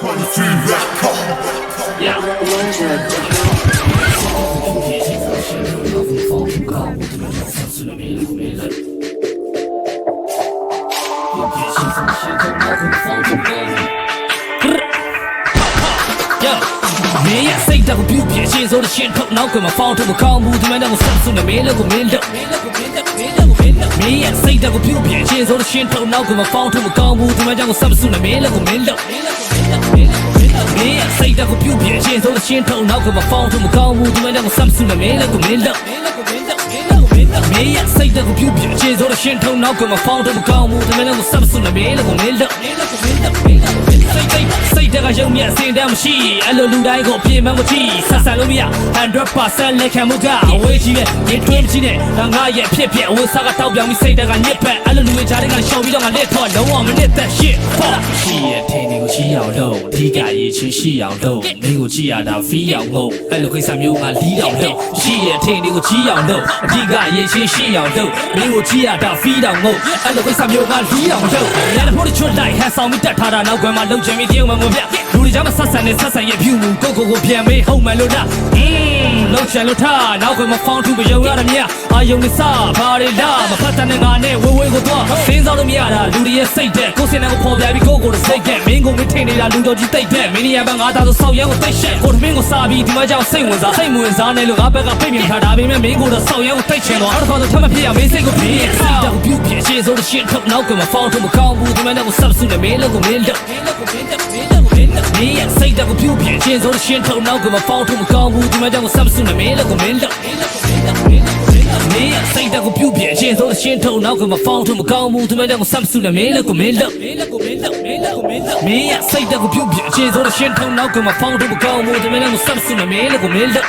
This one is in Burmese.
没呀，谁在乎表别接受的先头，脑壳嘛放着我靠木头，让我上诉了没了个没了。没呀，谁在乎表别接受的先头，脑壳嘛放着我靠木头，让我上诉了没了个没了。没呀，谁在乎表别接受的先头，脑壳嘛放着我靠木头，让我上诉了没了个没了。没呀，谁在乎表别接受的先头，脑壳嘛放着我靠木头，让我上诉了没了个没了。စိတ်တကရုံမြစင်တမ်းမရှိအဲ့လိုလူတိုင်းကိုပြင်မှန်းမကြည့်ဆက်ဆံလို့မရ 100% လက်ခံမှုကအဝေးကြီးနဲ့ရင်တွင်းမရှိနဲ့ဒါငါရဲ့ဖြစ်ဖြစ်အဝေးစားကတောက်ပြောင်ပြီးစိတ်တကညစ်ဖက်အဲ့လိုလူတွေကြားတွေကရှောင်ပြီးတော့ငါလက်ထော်လုံးဝမနစ်သက် shit ရှိရဲ့ထင်းတွေကိုချီအောင်လို့အဓိကရေးချင်းရှိအောင်လို့မင်းကိုကြည့်ရတာဖီးအောင်လို့အဲ့လိုကိစ္စမျိုးကလီးအောင်လို့ရှိရဲ့ထင်းတွေကိုချီအောင်လို့အဓိကရေးချင်းရှိအောင်လို့မင်းကိုကြည့်ရတာဖီးအောင်လို့အဲ့လိုကိစ္စမျိုးကလီးအောင်လို့လက်ဖို့ချွတ်လိုက်ဟန်ဆောင်ပြီးတက်ထားတာနောက်ကွယ်မှာလုံချင်ပြီးတယောက်မှမပြလူတွေကြောင့်ဆက်ဆံနေဆက်ဆံရဲ့ဖြူမှုကိုပြန်မေးဟုတ်မှန်လို့လားလုံချင်လို့ထားနောက်ကွယ်မှာဖောင်းထူမယုံရတဲ့မြအာယုံနေစားဘာတွေလားမဖတ်တဲ့ငါနဲ့ဝေကိုတော့စင်းစားလို့မရတာလူတွေရဲ့စိတ်တဲ့ကိုယ်စင်တဲ့ကိုပေါ်ပြပြီးကိုစိတ်တဲ့မင်းကိုမထင်နေတာလူတော်ကြီးတိတ်တဲ့မင်းရပန်းငါသားဆိုဆောက်ရဲကိုတိတ်ရှက်ကိုသမင်းကိုစားပြီးဒီမှာကြောင့်စိတ်ဝင်စားနေလို့ငါဘက်ကဖိတ်မြင်ထားဒါပေမဲ့မင်းကိုတော့ဆောက်ရဲကိုတိတ်ချင်တော့နောက်တစ်ခါတော့ထပ်မဖြစ်ရမင်းစိတ်ကိုပြေးစိတ်တော့ပြုတ်ပြေးရှင်းဆိုတဲ့ရှင်းထုတ်နောက်ကွယ်မှာဖောင်းထူမကောင်းဘူးဒီမှာတော့ဆက်စုနေမင်းလို့ကိုမင်းလို့မင်းရဲ့စိတ်တော့ပြုတ်ပြေးရှင်းဆိုတဲ့ရှင်းထုတ်နောက်ကမှာဖောင်းထူမကောင်းဘူးဒီမှာကြောင့်ဆက်စုနေမင်းလို့ကိုမင်းလို့မင်းရဲ့စိတ်တော့ပြုတ်ပြေးရှင်းဆိုတဲ့ရှင်းထုတ်နောက်ကမှာဖောင်းထူမကောင်းဘူးဒီမှာကြောင့်ဆက်စုနေမင်းလို့ကိုမင်းလို့မင်းရဲ့စိတ်တော့ပြုတ်ပြေးရှင်းဆိုတဲ့ရှင်းထုတ်နောက်ကမှာဖောင်းထူမကောင်းဘူးဒီမှာကြောင့်ဆက်စုနေမင်းလို့ကိုမင်းလို့